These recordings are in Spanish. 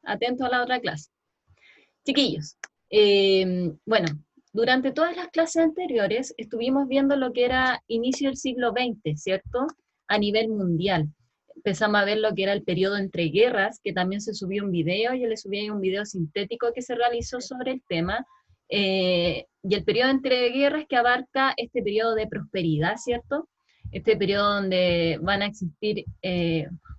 Atento a la otra clase. Chiquillos, bueno, durante todas las clases anteriores estuvimos viendo lo que era inicio del siglo XX, ¿cierto? A nivel mundial. Empezamos a ver lo que era el periodo entre guerras, que también se subió un video, yo le subí ahí un video sintético que se realizó sobre el tema, y el periodo entre guerras que abarca este periodo de prosperidad, ¿cierto? Este periodo donde van a existir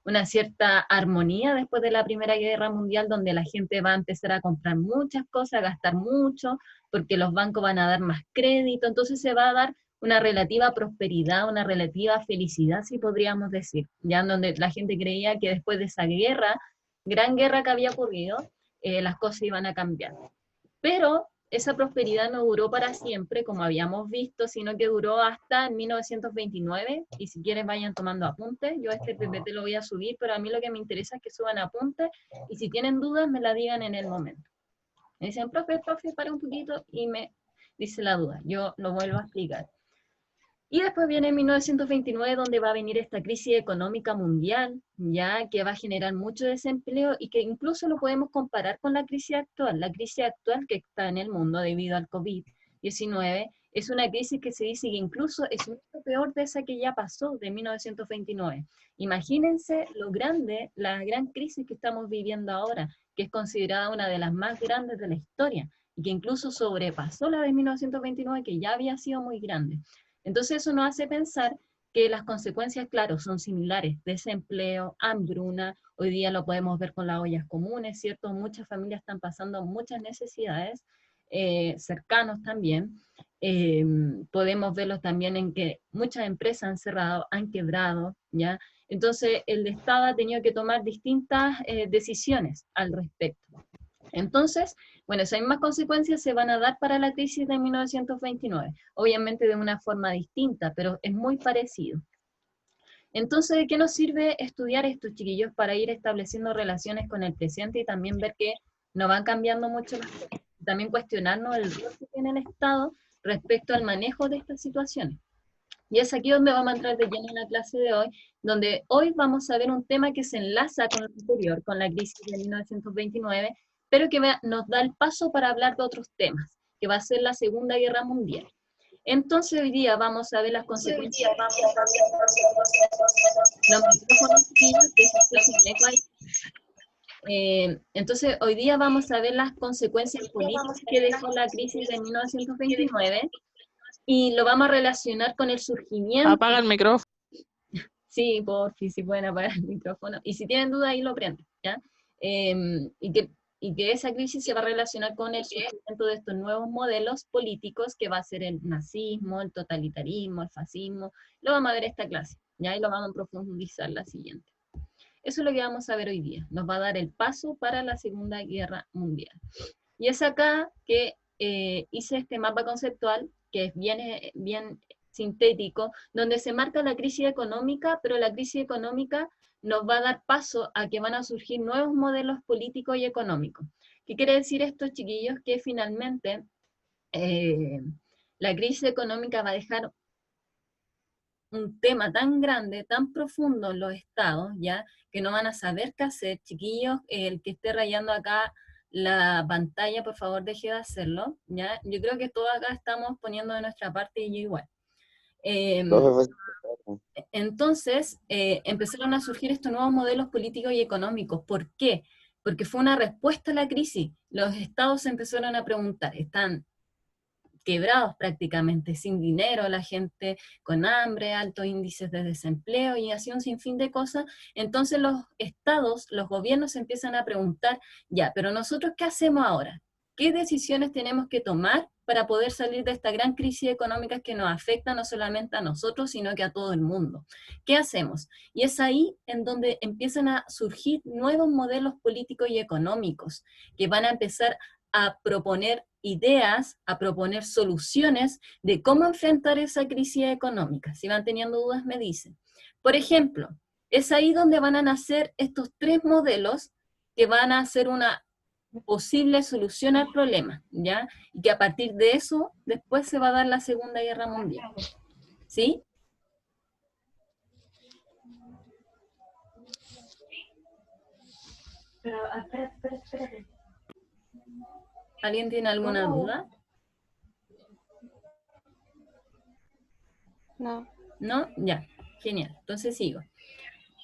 una cierta armonía después de la Primera Guerra Mundial, donde la gente va a empezar a comprar muchas cosas, a gastar mucho, porque los bancos van a dar más crédito, entonces se va a dar una relativa prosperidad, una relativa felicidad, si podríamos decir, ya en donde la gente creía que después de esa guerra, gran guerra que había ocurrido, las cosas iban a cambiar. Pero esa prosperidad no duró para siempre, como habíamos visto, sino que duró hasta 1929, y si quieren vayan tomando apuntes, yo este PPT lo voy a subir, pero a mí lo que me interesa es que suban apuntes, y si tienen dudas me la digan en el momento. Me dicen, profe, para un poquito, y me dice la duda, yo lo vuelvo a explicar. Y después viene 1929, donde va a venir esta crisis económica mundial, ya que va a generar mucho desempleo y que incluso lo podemos comparar con la crisis actual. La crisis actual que está en el mundo debido al COVID-19 es una crisis que se dice que incluso es mucho peor de esa que ya pasó de 1929. Imagínense lo grande, la gran crisis que estamos viviendo ahora, que es considerada una de las más grandes de la historia y que incluso sobrepasó la de 1929, que ya había sido muy grande. Entonces eso nos hace pensar que las consecuencias, claro, son similares, desempleo, hambruna, hoy día lo podemos ver con las ollas comunes, ¿cierto? Muchas familias están pasando muchas necesidades, cercanos también. Podemos verlos también en que muchas empresas han cerrado, han quebrado, ¿ya? Entonces el Estado ha tenido que tomar distintas decisiones al respecto. Entonces, bueno, esas mismas consecuencias se van a dar para la crisis de 1929, obviamente de una forma distinta, pero es muy parecido. Entonces, ¿de qué nos sirve estudiar estos chiquillos para ir estableciendo relaciones con el presente y también ver que no van cambiando mucho las cosas? También cuestionarnos el rol que tiene el Estado respecto al manejo de estas situaciones. Y es aquí donde vamos a entrar de lleno en la clase de hoy, donde hoy vamos a ver un tema que se enlaza con lo anterior, con la crisis de 1929, pero que nos da el paso para hablar de otros temas, que va a ser la Segunda Guerra Mundial. Entonces hoy día vamos a ver las consecuencias. Los micrófonos, que se escucha un eco ahí. Entonces hoy día vamos a ver las consecuencias políticas que dejó la crisis de 1929 y lo vamos a relacionar con el surgimiento. Apaga el micrófono. Sí, por fin, si pueden apagar el micrófono. Y si tienen duda, ahí lo prenden, ¿ya? Y que esa crisis se va a relacionar con el surgimiento de estos nuevos modelos políticos, que va a ser el nazismo, el totalitarismo, el fascismo. Lo vamos a ver esta clase, ¿ya? Y lo vamos a profundizar la siguiente. Eso es lo que vamos a ver hoy día. Nos va a dar el paso para la Segunda Guerra Mundial. Y es acá que hice este mapa conceptual, que es bien sintético, donde se marca la crisis económica, pero la crisis económica nos va a dar paso a que van a surgir nuevos modelos políticos y económicos. ¿Qué quiere decir esto, chiquillos? Que finalmente la crisis económica va a dejar un tema tan grande, tan profundo en los estados, ¿ya? Que no van a saber qué hacer. Chiquillos, el que esté rayando acá la pantalla, por favor deje de hacerlo, ¿ya? Yo creo que todos acá estamos poniendo de nuestra parte y yo igual. Entonces, empezaron a surgir estos nuevos modelos políticos y económicos. ¿Por qué? Porque fue una respuesta a la crisis. Los estados se empezaron a preguntar, ¿están quebrados prácticamente, sin dinero, la gente con hambre, altos índices de desempleo y así un sinfín de cosas? Entonces los estados, los gobiernos empiezan a preguntar, ya, pero nosotros ¿qué hacemos ahora? ¿Qué decisiones tenemos que tomar para poder salir de esta gran crisis económica que nos afecta no solamente a nosotros, sino que a todo el mundo? ¿Qué hacemos? Y es ahí en donde empiezan a surgir nuevos modelos políticos y económicos que van a empezar a proponer ideas, a proponer soluciones de cómo enfrentar esa crisis económica. Si van teniendo dudas, me dicen. Por ejemplo, es ahí donde van a nacer estos tres modelos que van a ser una posible solución al problema, ¿ya? Y que a partir de eso, después se va a dar la Segunda Guerra Mundial. ¿Sí? Espérate. ¿Alguien tiene alguna duda? No. ¿No? Ya, genial. Entonces sigo.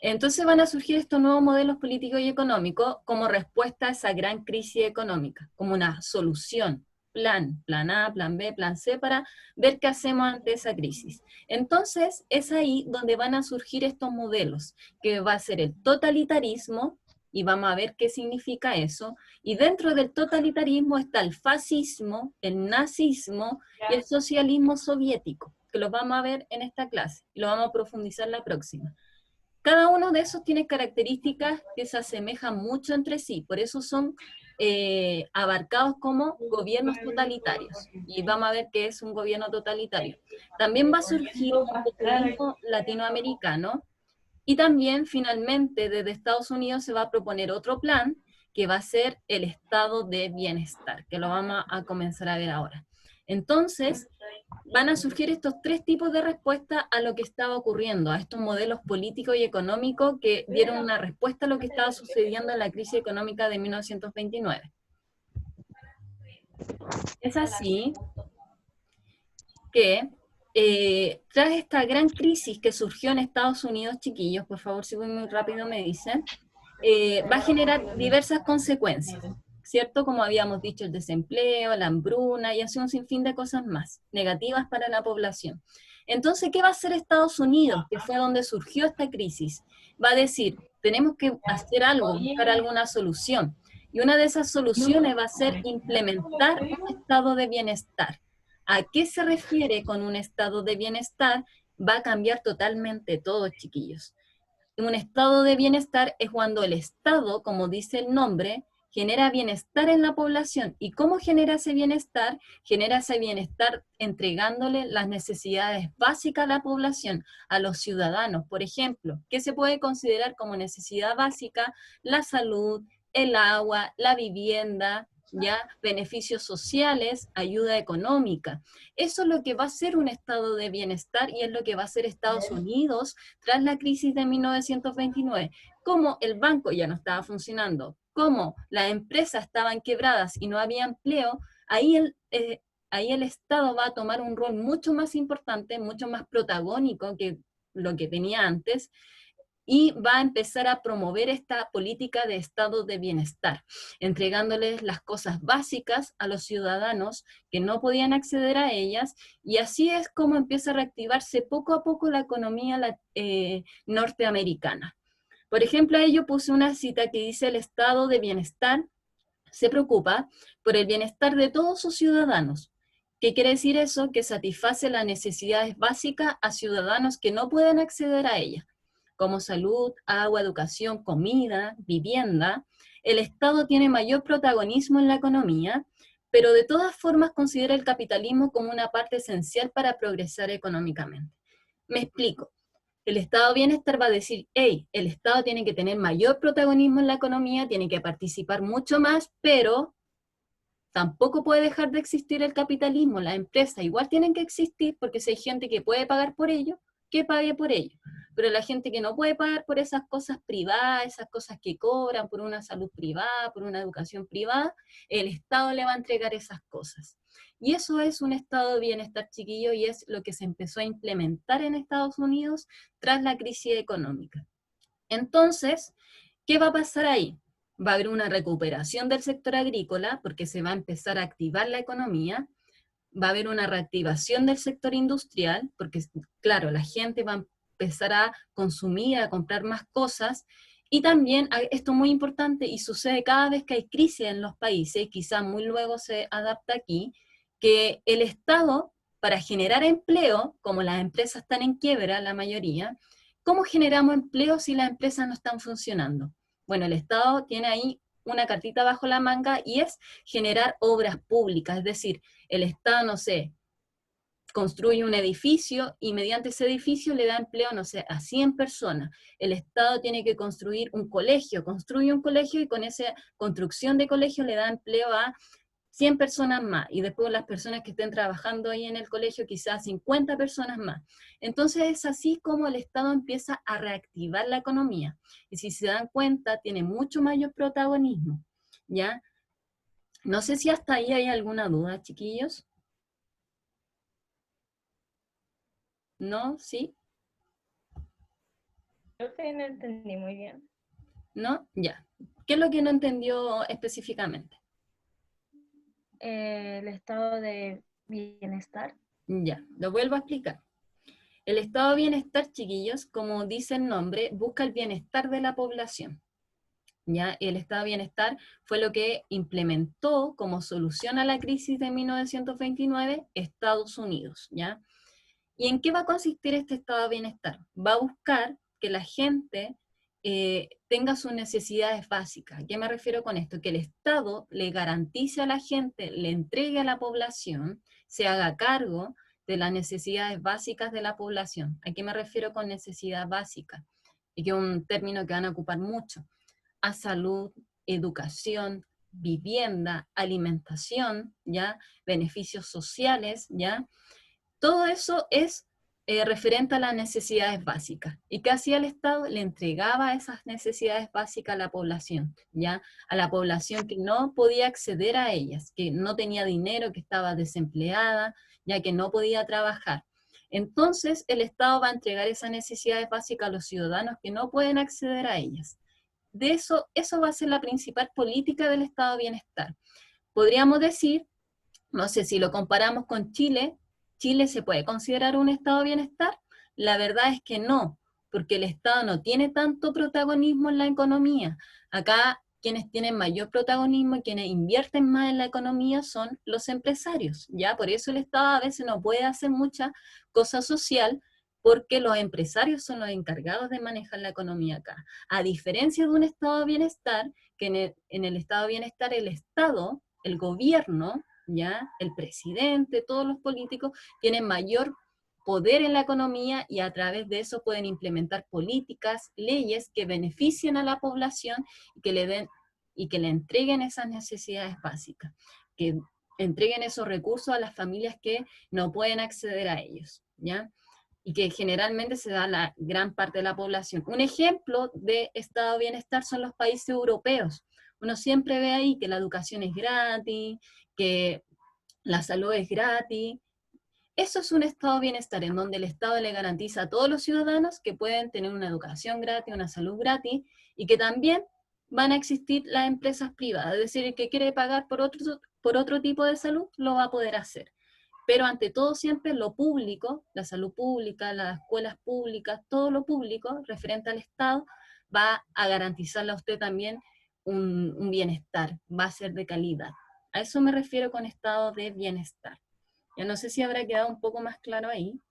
Entonces van a surgir estos nuevos modelos políticos y económicos como respuesta a esa gran crisis económica, como una solución, plan A, plan B, plan C, para ver qué hacemos ante esa crisis. Entonces es ahí donde van a surgir estos modelos, que va a ser el totalitarismo, y vamos a ver qué significa eso, y dentro del totalitarismo está el fascismo, el nazismo y el socialismo soviético, que los vamos a ver en esta clase, y lo vamos a profundizar la próxima. Cada uno de esos tiene características que se asemejan mucho entre sí, por eso son abarcados como gobiernos totalitarios. Y vamos a ver qué es un gobierno totalitario. También va a surgir un populismo latinoamericano y también finalmente desde Estados Unidos se va a proponer otro plan que va a ser el estado de bienestar, que lo vamos a comenzar a ver ahora. Entonces, van a surgir estos tres tipos de respuesta a lo que estaba ocurriendo, a estos modelos políticos y económicos que dieron una respuesta a lo que estaba sucediendo en la crisis económica de 1929. Es así que tras esta gran crisis que surgió en Estados Unidos, chiquillos, por favor, si voy muy rápido me dicen, va a generar diversas consecuencias, ¿cierto? Como habíamos dicho, el desempleo, la hambruna y así un sinfín de cosas más negativas para la población. Entonces, ¿qué va a hacer Estados Unidos, que fue donde surgió esta crisis? Va a decir, tenemos que hacer algo, buscar alguna solución. Y una de esas soluciones va a ser implementar un estado de bienestar. ¿A qué se refiere con un estado de bienestar? Va a cambiar totalmente todo, chiquillos. Un estado de bienestar es cuando el Estado, como dice el nombre, genera bienestar en la población. ¿Y cómo genera ese bienestar? Genera ese bienestar entregándole las necesidades básicas a la población, a los ciudadanos. Por ejemplo, ¿qué se puede considerar como necesidad básica? La salud, el agua, la vivienda, ya beneficios sociales, ayuda económica. Eso es lo que va a ser un estado de bienestar y es lo que va a ser Estados Unidos tras la crisis de 1929. Como el banco ya no estaba funcionando, como las empresas estaban quebradas y no había empleo, ahí el Estado va a tomar un rol mucho más importante, mucho más protagónico que lo que tenía antes, y va a empezar a promover esta política de estado de bienestar, entregándoles las cosas básicas a los ciudadanos que no podían acceder a ellas, y así es como empieza a reactivarse poco a poco la economía norteamericana. Por ejemplo, ahí yo puse una cita que dice: el estado de bienestar se preocupa por el bienestar de todos sus ciudadanos. ¿Qué quiere decir eso? Que satisface las necesidades básicas a ciudadanos que no pueden acceder a ellas, como salud, agua, educación, comida, vivienda. El Estado tiene mayor protagonismo en la economía, pero de todas formas considera el capitalismo como una parte esencial para progresar económicamente. Me explico. El estado de bienestar va a decir, hey, el Estado tiene que tener mayor protagonismo en la economía, tiene que participar mucho más, pero tampoco puede dejar de existir el capitalismo. Las empresas igual tienen que existir, porque si hay gente que puede pagar por ello, que pague por ello. Pero la gente que no puede pagar por esas cosas privadas, esas cosas que cobran, por una salud privada, por una educación privada, el Estado le va a entregar esas cosas. Y eso es un estado de bienestar, chiquillo, y es lo que se empezó a implementar en Estados Unidos tras la crisis económica. Entonces, ¿qué va a pasar ahí? Va a haber una recuperación del sector agrícola porque se va a empezar a activar la economía, va a haber una reactivación del sector industrial porque, claro, la gente va a empezar a consumir, a comprar más cosas, y también, esto es muy importante y sucede cada vez que hay crisis en los países, quizás muy luego se adapta aquí, que el Estado, para generar empleo, como las empresas están en quiebra, la mayoría, ¿cómo generamos empleo si las empresas no están funcionando? Bueno, el Estado tiene ahí una cartita bajo la manga y es generar obras públicas, es decir, el Estado, no sé, construye un edificio y mediante ese edificio le da empleo, no sé, a 100 personas. El Estado tiene que construir un colegio, construye un colegio y con esa construcción de colegio le da empleo a 100 personas más, y después las personas que estén trabajando ahí en el colegio, quizás 50 personas más. Entonces es así como el Estado empieza a reactivar la economía, y si se dan cuenta, tiene mucho mayor protagonismo, ¿ya? No sé si hasta ahí hay alguna duda, chiquillos. ¿No? ¿Sí? Creo que no entendí muy bien. ¿No? Ya. ¿Qué es lo que no entendió específicamente? El estado de bienestar. Ya, lo vuelvo a explicar. El estado de bienestar, chiquillos, como dice el nombre, busca el bienestar de la población. ¿Ya? El estado de bienestar fue lo que implementó como solución a la crisis de 1929 Estados Unidos. ¿Ya? ¿Y en qué va a consistir este estado de bienestar? Va a buscar que la gente tenga sus necesidades básicas. ¿A qué me refiero con esto? Que el Estado le garantice a la gente, le entregue a la población, se haga cargo de las necesidades básicas de la población. ¿A qué me refiero con necesidad básica? Y que es un término que van a ocupar mucho. A salud, educación, vivienda, alimentación, ¿ya? Beneficios sociales, ¿ya? Todo eso es referente a las necesidades básicas. ¿Y qué hacía el Estado? Le entregaba esas necesidades básicas a la población, ¿ya? A la población que no podía acceder a ellas, que no tenía dinero, que estaba desempleada, ya que no podía trabajar. Entonces, el Estado va a entregar esas necesidades básicas a los ciudadanos que no pueden acceder a ellas. De eso va a ser la principal política del Estado de Bienestar. Podríamos decir, no sé si lo comparamos con Chile, ¿Chile se puede considerar un estado de bienestar? La verdad es que no, porque el Estado no tiene tanto protagonismo en la economía. Acá quienes tienen mayor protagonismo y quienes invierten más en la economía son los empresarios, ¿ya? Por eso el Estado a veces no puede hacer mucha cosa social, porque los empresarios son los encargados de manejar la economía acá. A diferencia de un estado de bienestar, que en el estado de bienestar el Estado, el gobierno, ¿ya? El presidente, todos los políticos tienen mayor poder en la economía y a través de eso pueden implementar políticas, leyes que beneficien a la población y que le den y que le entreguen esas necesidades básicas, que entreguen esos recursos a las familias que no pueden acceder a ellos, ¿ya? Y que generalmente se da a la gran parte de la población. Un ejemplo de estado de bienestar son los países europeos. Uno siempre ve ahí que la educación es gratis, que la salud es gratis. Eso es un estado de bienestar en donde el Estado le garantiza a todos los ciudadanos que pueden tener una educación gratis, una salud gratis, y que también van a existir las empresas privadas. Es decir, el que quiere pagar por otro tipo de salud lo va a poder hacer. Pero ante todo siempre lo público, la salud pública, las escuelas públicas, todo lo público referente al Estado va a garantizarle a usted también un bienestar, va a ser de calidad. A eso me refiero con estado de bienestar. Ya no sé si habrá quedado un poco más claro ahí.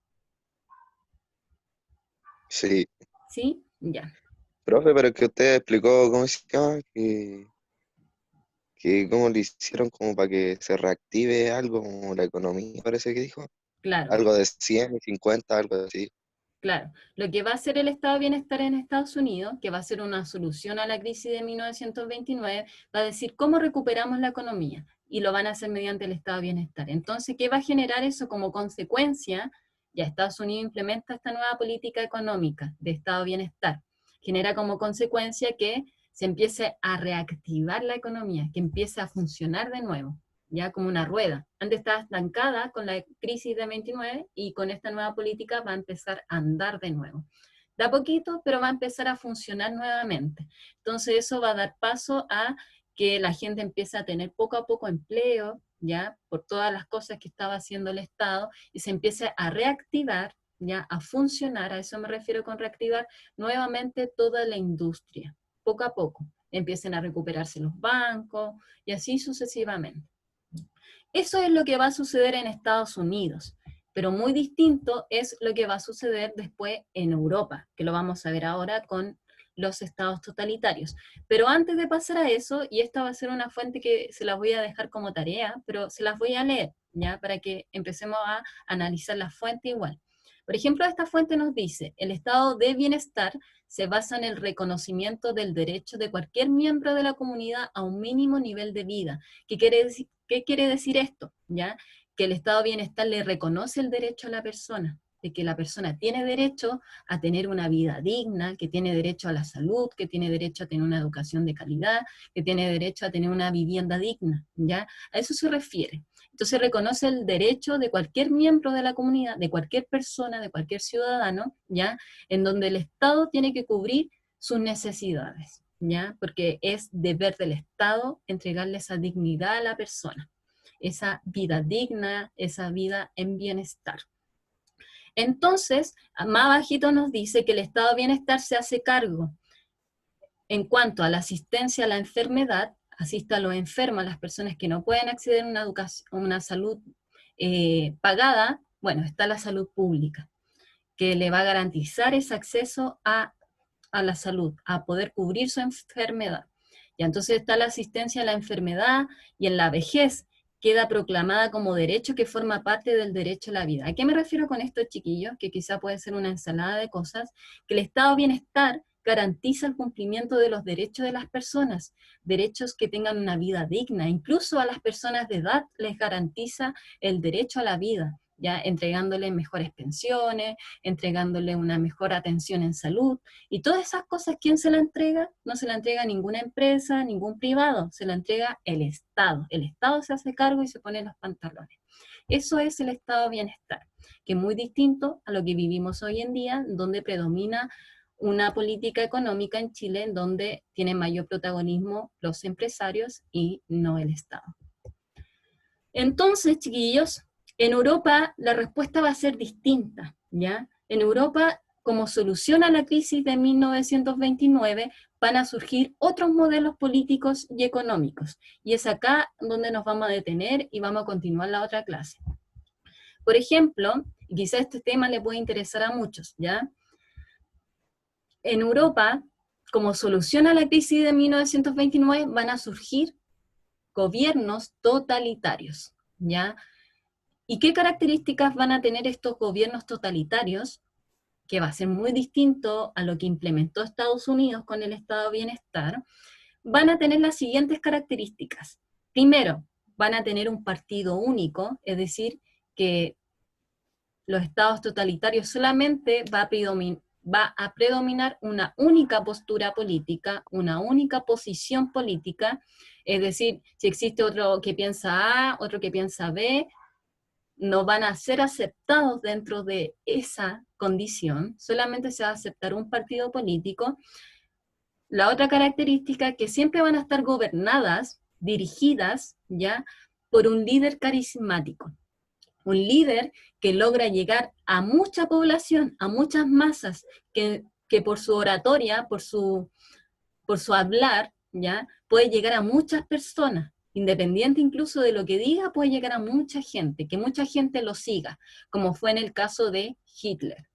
Sí, ¿Sí? Ya. profe, pero que usted explicó cómo se llama, que cómo le hicieron como para que se reactive algo, como la economía, parece que dijo. Claro, Algo de 100 y 50, algo así. claro. Lo que va a hacer el estado de bienestar en Estados Unidos, que va a ser una solución a la crisis de 1929, va a decir cómo recuperamos la economía y lo van a hacer mediante el estado de bienestar. Entonces, ¿qué va a generar eso como consecuencia? Ya Estados Unidos implementa esta nueva política económica de estado de bienestar. Genera como consecuencia que se empiece a reactivar la economía, que empiece a funcionar de nuevo, ya como una rueda. Antes estaba estancada con la crisis de 29 y con esta nueva política va a empezar a andar de nuevo. Da poquito, pero va a empezar a funcionar nuevamente. Entonces eso va a dar paso a que la gente empiece a tener poco a poco empleo, ya, por todas las cosas que estaba haciendo el Estado, y se empiece a reactivar, ya, a funcionar, a eso me refiero con reactivar, nuevamente toda la industria, poco a poco. Empiecen a recuperarse los bancos y así sucesivamente. Eso es lo que va a suceder en Estados Unidos, pero muy distinto es lo que va a suceder después en Europa, que lo vamos a ver ahora con los estados totalitarios. Pero antes de pasar a eso, y esta va a ser una fuente que se las voy a dejar como tarea, pero se las voy a leer, ¿ya? Para que empecemos a analizar la fuente igual. Por ejemplo, esta fuente nos dice, el estado de bienestar se basa en el reconocimiento del derecho de cualquier miembro de la comunidad a un mínimo nivel de vida. ¿Qué quiere decir esto? ¿Ya? Que el estado de bienestar le reconoce el derecho a la persona, de que la persona tiene derecho a tener una vida digna, que tiene derecho a la salud, que tiene derecho a tener una educación de calidad, que tiene derecho a tener una vivienda digna, ¿ya? A eso se refiere. Entonces reconoce el derecho de cualquier miembro de la comunidad, de cualquier persona, de cualquier ciudadano, ¿ya? En donde el Estado tiene que cubrir sus necesidades, ¿ya? Porque es deber del Estado entregarle esa dignidad a la persona, esa vida digna, esa vida en bienestar. Entonces, más bajito nos dice que el estado de bienestar se hace cargo en cuanto a la asistencia a la enfermedad, asiste a los enfermos, a las personas que no pueden acceder a una educación, a una salud pagada. Bueno, está la salud pública, que le va a garantizar ese acceso a la salud, a poder cubrir su enfermedad. Y entonces está la asistencia a la enfermedad y en la vejez, queda proclamada como derecho que forma parte del derecho a la vida. ¿A qué me refiero con esto, chiquillos? Que quizá puede ser una ensalada de cosas, que el estado de bienestar garantiza el cumplimiento de los derechos de las personas, derechos que tengan una vida digna, incluso a las personas de edad les garantiza el derecho a la vida, ya entregándoles mejores pensiones, entregándole una mejor atención en salud, y todas esas cosas, ¿quién se la entrega? No se la entrega ninguna empresa, ningún privado, se la entrega el Estado. El Estado se hace cargo y se pone los pantalones. Eso es el estado de bienestar, que es muy distinto a lo que vivimos hoy en día, donde predomina una política económica en Chile en donde tienen mayor protagonismo los empresarios y no el Estado. Entonces, chiquillos, en Europa la respuesta va a ser distinta, ¿ya? En Europa, como solución a la crisis de 1929, van a surgir otros modelos políticos y económicos. Y es acá donde nos vamos a detener y vamos a continuar la otra clase. Por ejemplo, y quizá este tema le puede interesar a muchos, ¿ya? En Europa, como solución a la crisis de 1929, van a surgir gobiernos totalitarios, ¿ya? ¿Y qué características van a tener estos gobiernos totalitarios? Que va a ser muy distinto a lo que implementó Estados Unidos con el estado de bienestar. Van a tener las siguientes características. Primero, van a tener un partido único, es decir, que los estados totalitarios solamente va a predominar una única postura política, una única posición política, es decir, si existe otro que piensa A, otro que piensa B, no van a ser aceptados dentro de esa condición, solamente se va a aceptar un partido político. La otra característica es que siempre van a estar gobernadas, dirigidas, ¿ya?, por un líder carismático. Un líder que logra llegar a mucha población, a muchas masas, que por su oratoria, por su hablar, ¿ya?, puede llegar a muchas personas, independiente incluso de lo que diga, puede llegar a mucha gente, que mucha gente lo siga, como fue en el caso de Hitler.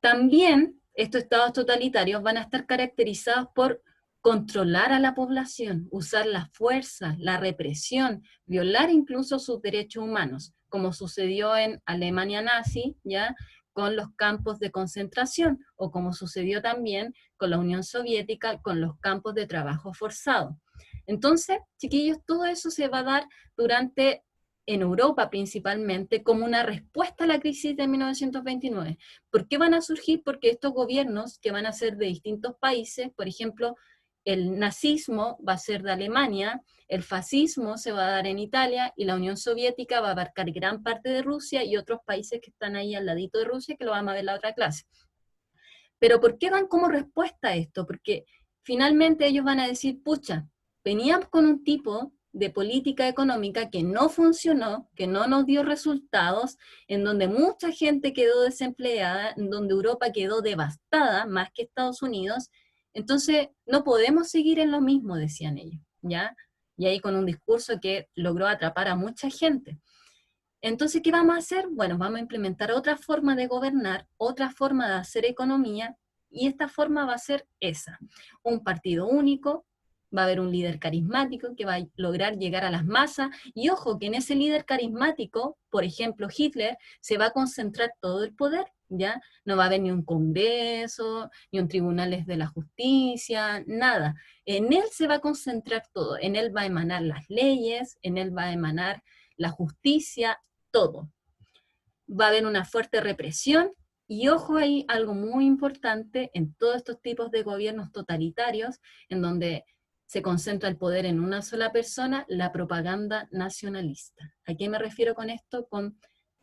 También estos estados totalitarios van a estar caracterizados por controlar a la población, usar la fuerza, la represión, violar incluso sus derechos humanos, como sucedió en Alemania nazi, ¿ya?, con los campos de concentración, o como sucedió también con la Unión Soviética, con los campos de trabajo forzado. Entonces, chiquillos, todo eso se va a dar en Europa principalmente, como una respuesta a la crisis de 1929. ¿Por qué van a surgir? Porque estos gobiernos, que van a ser de distintos países, por ejemplo, el nazismo va a ser de Alemania, el fascismo se va a dar en Italia, y la Unión Soviética va a abarcar gran parte de Rusia y otros países que están ahí al ladito de Rusia, que lo vamos a ver en la otra clase. Pero ¿por qué van como respuesta a esto? Porque finalmente ellos van a decir, pucha, veníamos con un tipo de política económica que no funcionó, que no nos dio resultados, en donde mucha gente quedó desempleada, en donde Europa quedó devastada, más que Estados Unidos. Entonces, no podemos seguir en lo mismo, decían ellos, ¿ya? Y ahí con un discurso que logró atrapar a mucha gente. Entonces, ¿qué vamos a hacer? Bueno, vamos a implementar otra forma de gobernar, otra forma de hacer economía, y esta forma va a ser esa: un partido único, va a haber un líder carismático que va a lograr llegar a las masas, y ojo que en ese líder carismático, por ejemplo Hitler, se va a concentrar todo el poder, ¿ya? No va a haber ni un congreso, ni un tribunales de la justicia, nada. En él se va a concentrar todo, en él va a emanar las leyes, en él va a emanar la justicia, todo. Va a haber una fuerte represión, y ojo ahí, algo muy importante en todos estos tipos de gobiernos totalitarios, en donde se concentra el poder en una sola persona, la propaganda nacionalista. ¿A qué me refiero con esto? Con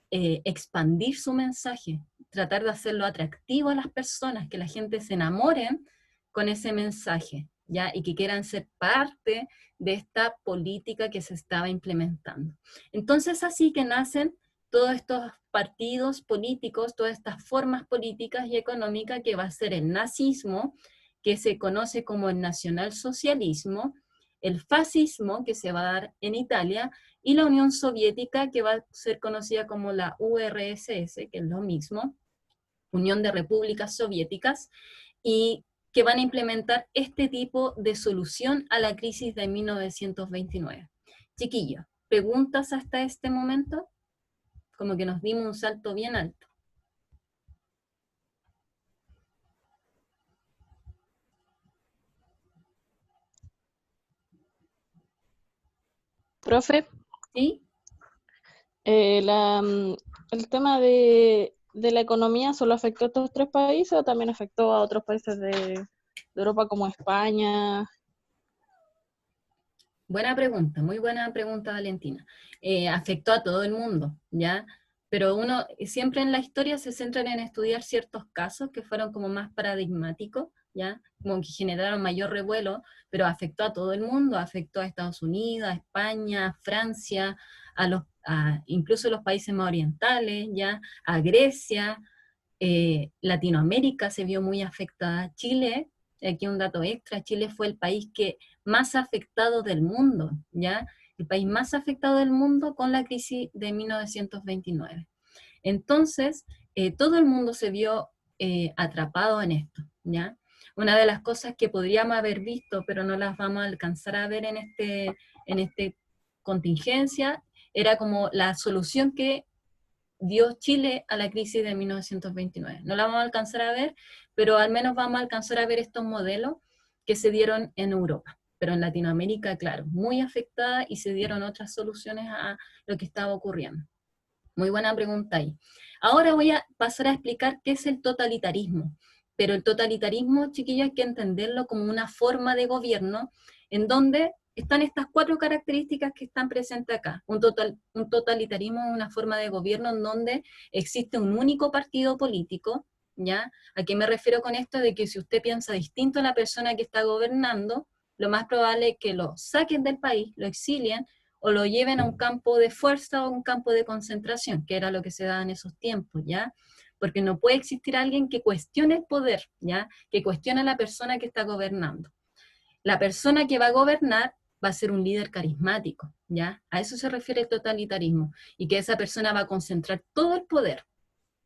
expandir su mensaje, tratar de hacerlo atractivo a las personas, que la gente se enamoren con ese mensaje, ¿ya? Y que quieran ser parte de esta política que se estaba implementando. Entonces así que nacen todos estos partidos políticos, todas estas formas políticas y económicas, que va a ser el nazismo, que se conoce como el nacionalsocialismo, el fascismo, que se va a dar en Italia, y la Unión Soviética, que va a ser conocida como la URSS, que es lo mismo, Unión de Repúblicas Soviéticas, y que van a implementar este tipo de solución a la crisis de 1929. Chiquillos, ¿preguntas hasta este momento? Como que nos dimos un salto bien alto. Profe, ¿Sí? el tema de la economía solo afectó a estos tres países o también afectó a otros países de Europa como España. Buena pregunta, muy buena pregunta, Valentina. Afectó a todo el mundo, ¿ya? Pero uno siempre en la historia se centra en estudiar ciertos casos que fueron como más paradigmáticos, ¿ya? Como que generaron mayor revuelo, pero afectó a todo el mundo, afectó a Estados Unidos, a España, a Francia, incluso los países más orientales, ¿ya? A Grecia, Latinoamérica se vio muy afectada. Chile, aquí un dato extra, Chile fue el país que más afectado del mundo, ¿ya? El país más afectado del mundo con la crisis de 1929. Entonces, todo el mundo se vio atrapado en esto, ¿ya? Una de las cosas que podríamos haber visto, pero no las vamos a alcanzar a ver en este contingencia, era como la solución que dio Chile a la crisis de 1929. No la vamos a alcanzar a ver, pero al menos vamos a alcanzar a ver estos modelos que se dieron en Europa. Pero en Latinoamérica, claro, muy afectada, y se dieron otras soluciones a lo que estaba ocurriendo. Muy buena pregunta ahí. Ahora voy a pasar a explicar qué es el totalitarismo. Pero el totalitarismo, chiquillos, hay que entenderlo como una forma de gobierno en donde están estas cuatro características que están presentes acá. Un totalitarismo es una forma de gobierno en donde existe un único partido político, ¿ya? ¿A qué me refiero con esto? De que si usted piensa distinto a la persona que está gobernando, lo más probable es que lo saquen del país, lo exilien, o lo lleven a un campo de fuerza o a un campo de concentración, que era lo que se daba en esos tiempos, ¿ya? Porque no puede existir alguien que cuestione el poder, ¿ya? Que cuestione a la persona que está gobernando. La persona que va a gobernar va a ser un líder carismático, ¿ya? A eso se refiere el totalitarismo, y que esa persona va a concentrar todo el poder,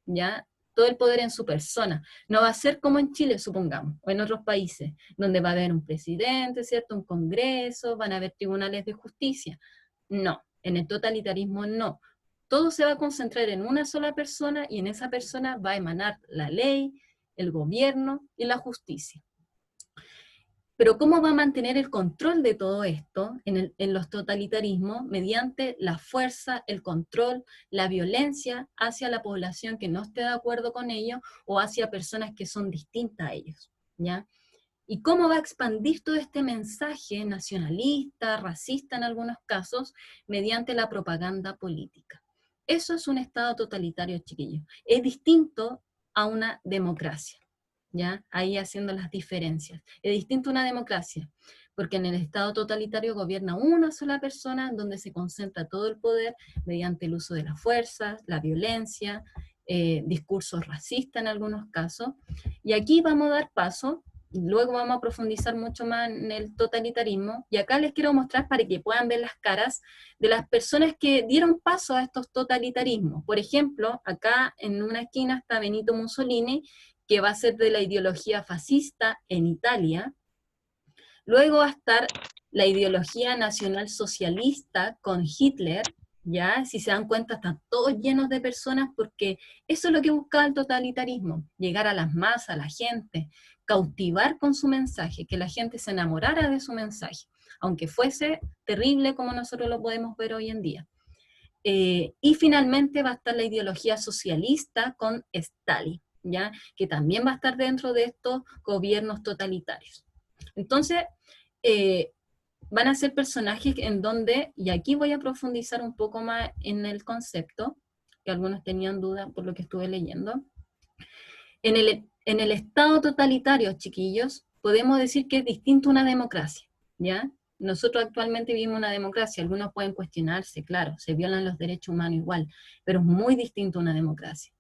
¿ya? Todo el poder en su persona. No va a ser como en Chile, supongamos, o en otros países, donde va a haber un presidente, ¿cierto? Un congreso, van a haber tribunales de justicia. No, en el totalitarismo no. Todo se va a concentrar en una sola persona, y en esa persona va a emanar la ley, el gobierno y la justicia. Pero ¿cómo va a mantener el control de todo esto en los totalitarismos? Mediante la fuerza, el control, la violencia hacia la población que no esté de acuerdo con ellos, o hacia personas que son distintas a ellos, ¿ya? ¿Y cómo va a expandir todo este mensaje nacionalista, racista en algunos casos? Mediante la propaganda política. Eso es un estado totalitario, chiquillos. Es distinto a una democracia, ¿ya? Ahí haciendo las diferencias. Es distinto a una democracia, porque en el estado totalitario gobierna una sola persona, donde se concentra todo el poder mediante el uso de la fuerza, la violencia, discursos racistas en algunos casos. Y aquí vamos a dar paso. Luego vamos a profundizar mucho más en el totalitarismo, y acá les quiero mostrar para que puedan ver las caras de las personas que dieron paso a estos totalitarismos. Por ejemplo, acá en una esquina está Benito Mussolini, que va a ser de la ideología fascista en Italia. Luego va a estar la ideología nacional socialista con Hitler, ¿ya? Si se dan cuenta, están todos llenos de personas porque eso es lo que buscaba el totalitarismo, llegar a las masas, a la gente, cautivar con su mensaje, que la gente se enamorara de su mensaje, aunque fuese terrible como nosotros lo podemos ver hoy en día. Y finalmente va a estar la ideología socialista con Stalin, ¿ya? Que también va a estar dentro de estos gobiernos totalitarios. Entonces, van a ser personajes en donde, y aquí voy a profundizar un poco más en el concepto, que algunos tenían dudas por lo que estuve leyendo. En el Estado totalitario, chiquillos, podemos decir que es distinto a una democracia, ¿ya? Nosotros actualmente vivimos una democracia, algunos pueden cuestionarse, claro, se violan los derechos humanos igual, pero es muy distinto a una democracia.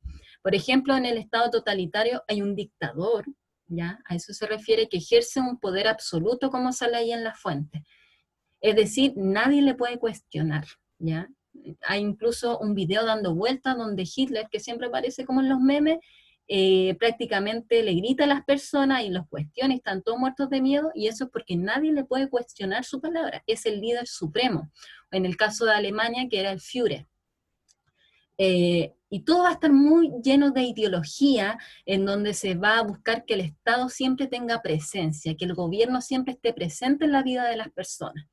Por ejemplo, en el Estado totalitario hay un dictador, ¿ya? A eso se refiere, que ejerce un poder absoluto como sale ahí en la fuente. Es decir, nadie le puede cuestionar, ¿ya? Hay incluso un video dando vueltas donde Hitler, que siempre aparece como en los memes, prácticamente le grita a las personas y los cuestiona y están todos muertos de miedo, y eso es porque nadie le puede cuestionar su palabra, es el líder supremo. En el caso de Alemania, que era el Führer. Y todo va a estar muy lleno de ideología, en donde se va a buscar que el Estado siempre tenga presencia, que el gobierno siempre esté presente en la vida de las personas.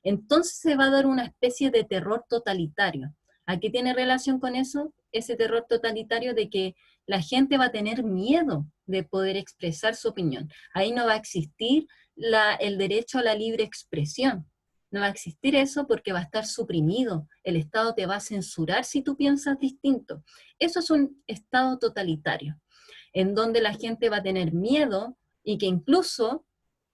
Entonces se va a dar una especie de terror totalitario. ¿A qué tiene relación con eso? Ese terror totalitario de que la gente va a tener miedo de poder expresar su opinión. Ahí no va a existir el derecho a la libre expresión. No va a existir eso porque va a estar suprimido. El Estado te va a censurar si tú piensas distinto. Eso es un Estado totalitario, en donde la gente va a tener miedo y que incluso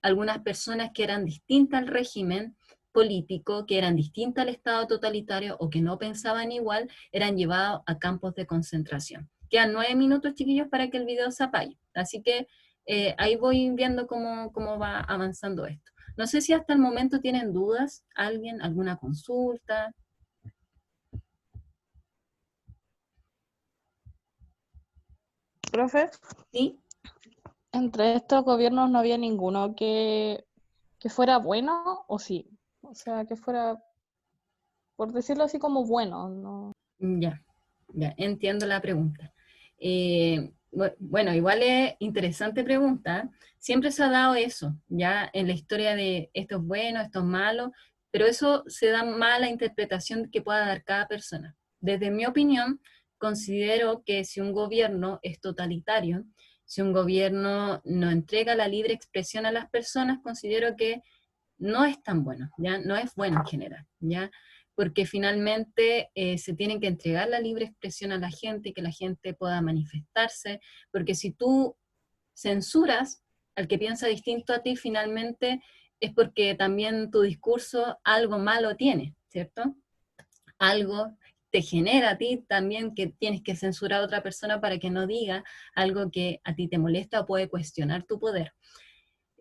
algunas personas que eran distintas al régimen político, que eran distintas al Estado totalitario o que no pensaban igual, eran llevados a campos de concentración. Quedan 9 minutos, chiquillos, para que el video se apague. Así que ahí voy viendo cómo va avanzando esto. No sé si hasta el momento tienen dudas, alguien, alguna consulta. Profe, ¿Sí? entre estos gobiernos no había ninguno que fuera bueno, o sí. O sea, que fuera, por decirlo así, como bueno, ¿no? Ya, entiendo la pregunta. Bueno, igual es interesante pregunta. Siempre se ha dado eso, ya en la historia de esto es bueno, esto es malo, pero eso se da más a la interpretación que pueda dar cada persona. Desde mi opinión, considero que si un gobierno es totalitario, si un gobierno no entrega la libre expresión a las personas, considero que no es tan bueno, ¿ya? No es bueno en general, ¿ya? Porque finalmente se tiene que entregar la libre expresión a la gente, que la gente pueda manifestarse, porque si tú censuras al que piensa distinto a ti, finalmente es porque también tu discurso algo malo tiene, ¿cierto? Algo te genera a ti también que tienes que censurar a otra persona para que no diga algo que a ti te molesta o puede cuestionar tu poder.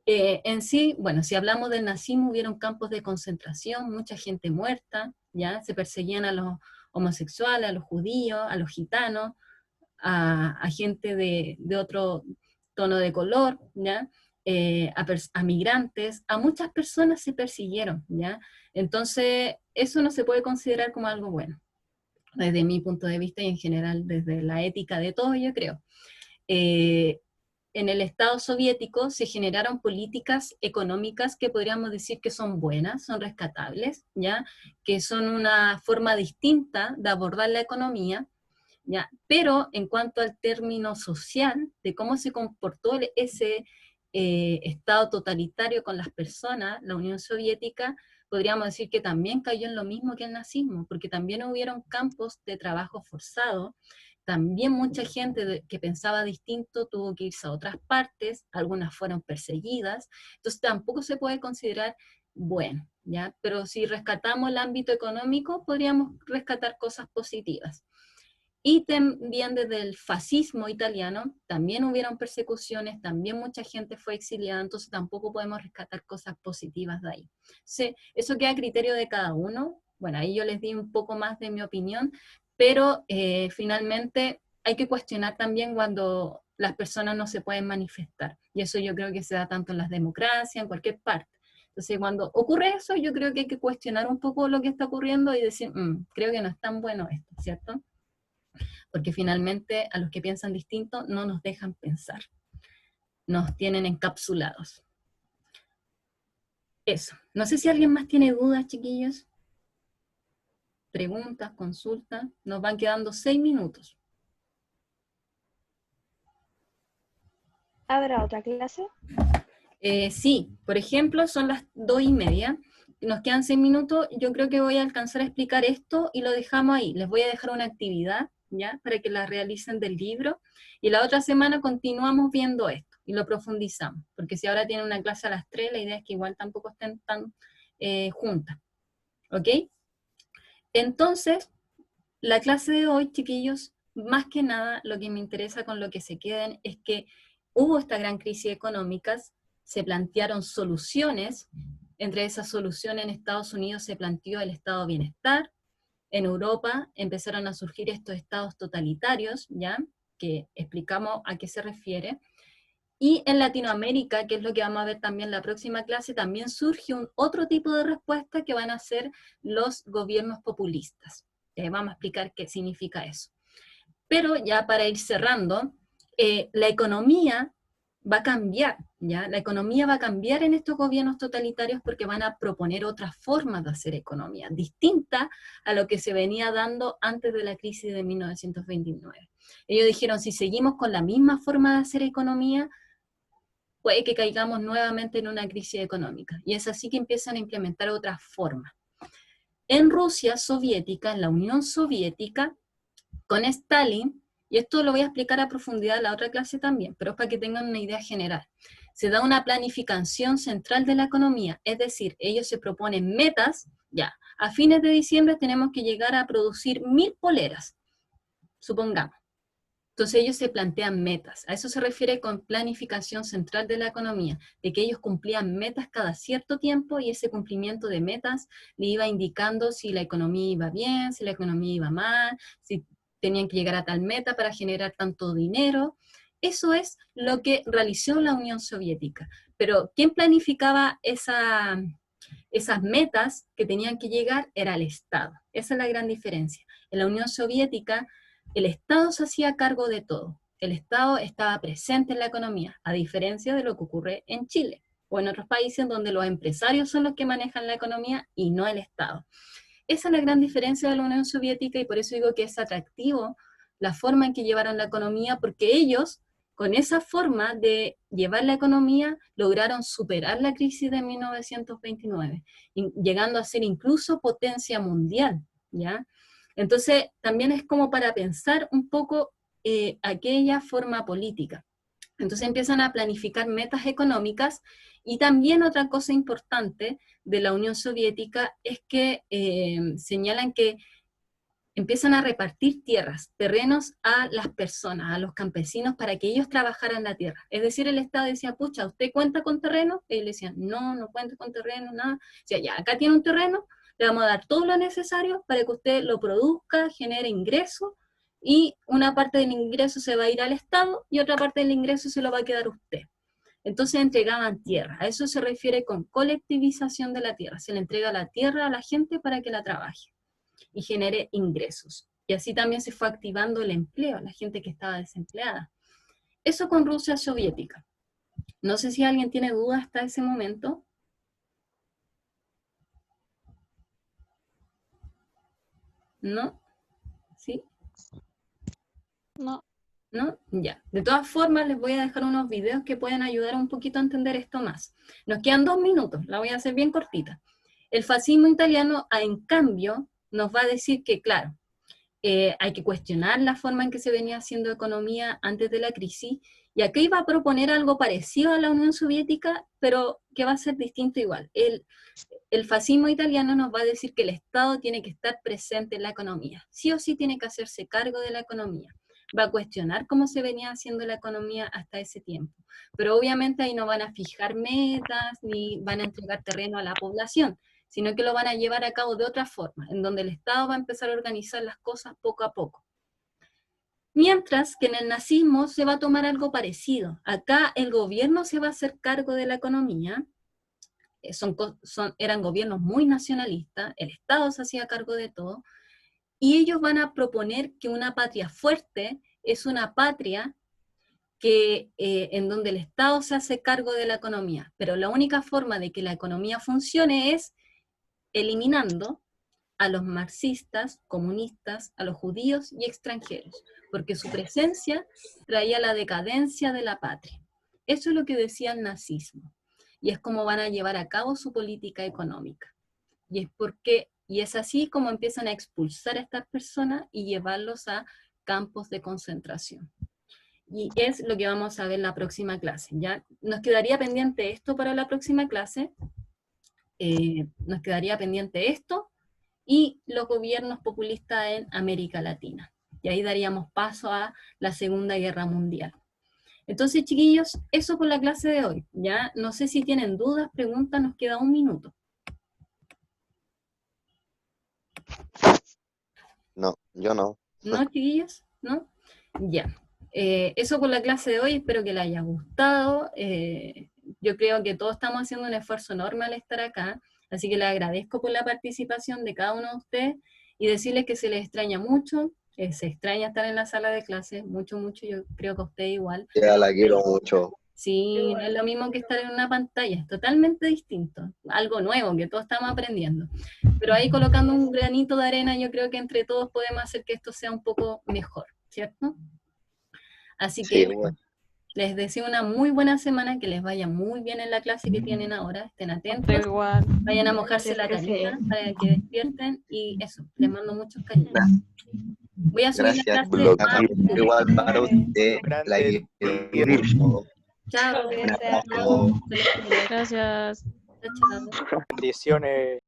En sí, bueno, si hablamos del nazismo, hubieron campos de concentración, mucha gente muerta, ¿ya? Se perseguían a los homosexuales, a los judíos, a los gitanos, a gente de otro tono de color, ¿ya? A migrantes, a muchas personas se persiguieron, ¿ya? Entonces, eso no se puede considerar como algo bueno, desde mi punto de vista y en general desde la ética de todo, yo creo. En el Estado soviético se generaron políticas económicas que podríamos decir que son buenas, son rescatables, ¿ya? Que son una forma distinta de abordar la economía, ¿ya? Pero en cuanto al término social, de cómo se comportó ese Estado totalitario con las personas, la Unión Soviética, podríamos decir que también cayó en lo mismo que el nazismo, porque también hubieron campos de trabajo forzado. También mucha gente que pensaba distinto tuvo que irse a otras partes, algunas fueron perseguidas, entonces tampoco se puede considerar bueno, ¿ya? Pero si rescatamos el ámbito económico, podríamos rescatar cosas positivas. Y también desde el fascismo italiano, también hubieron persecuciones, también mucha gente fue exiliada, entonces tampoco podemos rescatar cosas positivas de ahí. Sí, eso queda a criterio de cada uno. Bueno, ahí yo les di un poco más de mi opinión, pero finalmente hay que cuestionar también cuando las personas no se pueden manifestar. Y eso yo creo que se da tanto en las democracias, en cualquier parte. Entonces, cuando ocurre eso, yo creo que hay que cuestionar un poco lo que está ocurriendo y decir, creo que no es tan bueno esto, ¿cierto? Porque finalmente a los que piensan distinto no nos dejan pensar. Nos tienen encapsulados. Eso. No sé si alguien más tiene dudas, chiquillos. Preguntas, consultas. Nos van quedando 6 minutos. ¿Habrá otra clase? Sí, por ejemplo, son las 2:30. Nos quedan 6 minutos. Yo creo que voy a alcanzar a explicar esto y lo dejamos ahí. Les voy a dejar una actividad, ¿ya? Para que la realicen del libro. Y la otra semana continuamos viendo esto y lo profundizamos. Porque si ahora tienen una clase a las 3, la idea es que igual tampoco estén tan juntas. ¿Ok? Entonces, la clase de hoy, chiquillos, más que nada lo que me interesa con lo que se queden es que hubo esta gran crisis económica, se plantearon soluciones, entre esas soluciones en Estados Unidos se planteó el estado de bienestar, en Europa empezaron a surgir estos estados totalitarios, ¿ya? Que explicamos a qué se refiere, y en Latinoamérica, que es lo que vamos a ver también en la próxima clase, también surge otro tipo de respuesta que van a ser los gobiernos populistas. Vamos a explicar qué significa eso. Pero ya para ir cerrando, la economía va a cambiar, ¿ya? La economía va a cambiar en estos gobiernos totalitarios porque van a proponer otras formas de hacer economía, distinta a lo que se venía dando antes de la crisis de 1929. Ellos dijeron, si seguimos con la misma forma de hacer economía, puede que caigamos nuevamente en una crisis económica. Y es así que empiezan a implementar otras formas. En Rusia soviética, en la Unión Soviética, con Stalin, y esto lo voy a explicar a profundidad en la otra clase también, pero es para que tengan una idea general. Se da una planificación central de la economía, es decir, ellos se proponen metas, ya, a fines de diciembre tenemos que llegar a producir 1000 poleras, supongamos. Entonces ellos se plantean metas, a eso se refiere con planificación central de la economía, de que ellos cumplían metas cada cierto tiempo y ese cumplimiento de metas le iba indicando si la economía iba bien, si la economía iba mal, si tenían que llegar a tal meta para generar tanto dinero. Eso es lo que realizó la Unión Soviética. Pero ¿quién planificaba esas metas que tenían que llegar? Era el Estado. Esa es la gran diferencia. En la Unión Soviética, el Estado se hacía cargo de todo. El Estado estaba presente en la economía, a diferencia de lo que ocurre en Chile o en otros países donde los empresarios son los que manejan la economía y no el Estado. Esa es la gran diferencia de la Unión Soviética y por eso digo que es atractivo la forma en que llevaron la economía, porque ellos, con esa forma de llevar la economía, lograron superar la crisis de 1929, llegando a ser incluso potencia mundial, ¿ya? Entonces, también es como para pensar un poco aquella forma política. Entonces empiezan a planificar metas económicas y también otra cosa importante de la Unión Soviética es que señalan que empiezan a repartir tierras, terrenos a las personas, a los campesinos, para que ellos trabajaran la tierra. Es decir, el Estado decía, pucha, ¿usted cuenta con terreno? Y ellos le decían, no, no cuento con terreno, nada. O sea, ya, acá tiene un terreno, le vamos a dar todo lo necesario para que usted lo produzca, genere ingresos, y una parte del ingreso se va a ir al Estado y otra parte del ingreso se lo va a quedar usted. Entonces entregaban tierra. A eso se refiere con colectivización de la tierra. Se le entrega la tierra a la gente para que la trabaje y genere ingresos. Y así también se fue activando el empleo, la gente que estaba desempleada. Eso con Rusia soviética. No sé si alguien tiene dudas hasta ese momento. ¿No? ¿Sí? No. ¿No? Ya. De todas formas, les voy a dejar unos videos que pueden ayudar un poquito a entender esto más. Nos quedan 2 minutos, la voy a hacer bien cortita. El fascismo italiano, en cambio, nos va a decir que, claro, hay que cuestionar la forma en que se venía haciendo economía antes de la crisis, y acá iba a proponer algo parecido a la Unión Soviética, pero que va a ser distinto igual. El fascismo italiano nos va a decir que el Estado tiene que estar presente en la economía, sí o sí tiene que hacerse cargo de la economía. Va a cuestionar cómo se venía haciendo la economía hasta ese tiempo, pero obviamente ahí no van a fijar metas, ni van a entregar terreno a la población, sino que lo van a llevar a cabo de otra forma, en donde el Estado va a empezar a organizar las cosas poco a poco. Mientras que en el nazismo se va a tomar algo parecido. Acá el gobierno se va a hacer cargo de la economía, eran gobiernos muy nacionalistas, el Estado se hacía cargo de todo, y ellos van a proponer que una patria fuerte es una patria en donde el Estado se hace cargo de la economía, pero la única forma de que la economía funcione es eliminando a los marxistas, comunistas, a los judíos y extranjeros, porque su presencia traía la decadencia de la patria. Eso es lo que decía el nazismo, y es como van a llevar a cabo su política económica. Y es así como empiezan a expulsar a estas personas y llevarlos a campos de concentración. Y es lo que vamos a ver en la próxima clase. ¿Ya? Nos quedaría pendiente esto para la próxima clase. Nos quedaría pendiente esto y los gobiernos populistas en América Latina. Y ahí daríamos paso a la Segunda Guerra Mundial. Entonces, chiquillos, eso por la clase de hoy. ¿Ya? No sé si tienen dudas, preguntas, nos queda 1 minuto. No, yo no. ¿No, chiquillos? ¿No? Ya. Eso por la clase de hoy, espero que les haya gustado. Yo creo que todos estamos haciendo un esfuerzo enorme al estar acá, así que les agradezco por la participación de cada uno de ustedes y decirles que se les extraña mucho, se extraña estar en la sala de clases, mucho, mucho, yo creo que a ustedes igual. Ya la quiero mucho. Sí, no es lo mismo que estar en una pantalla, es totalmente distinto, algo nuevo que todos estamos aprendiendo. Pero ahí colocando un granito de arena, yo creo que entre todos podemos hacer que esto sea un poco mejor, ¿cierto? Así que Sí, bueno. les deseo una muy buena semana, que les vaya muy bien en la clase que tienen ahora, estén atentos, Igual. vayan a mojarse la carita para que despierten y eso, les mando muchos cariños. Voy a subir la Gracias. clase a YouTube. Igual para usted. La quiero mucho. Chao. Un abrazo. Gracias. Chao. Bendiciones.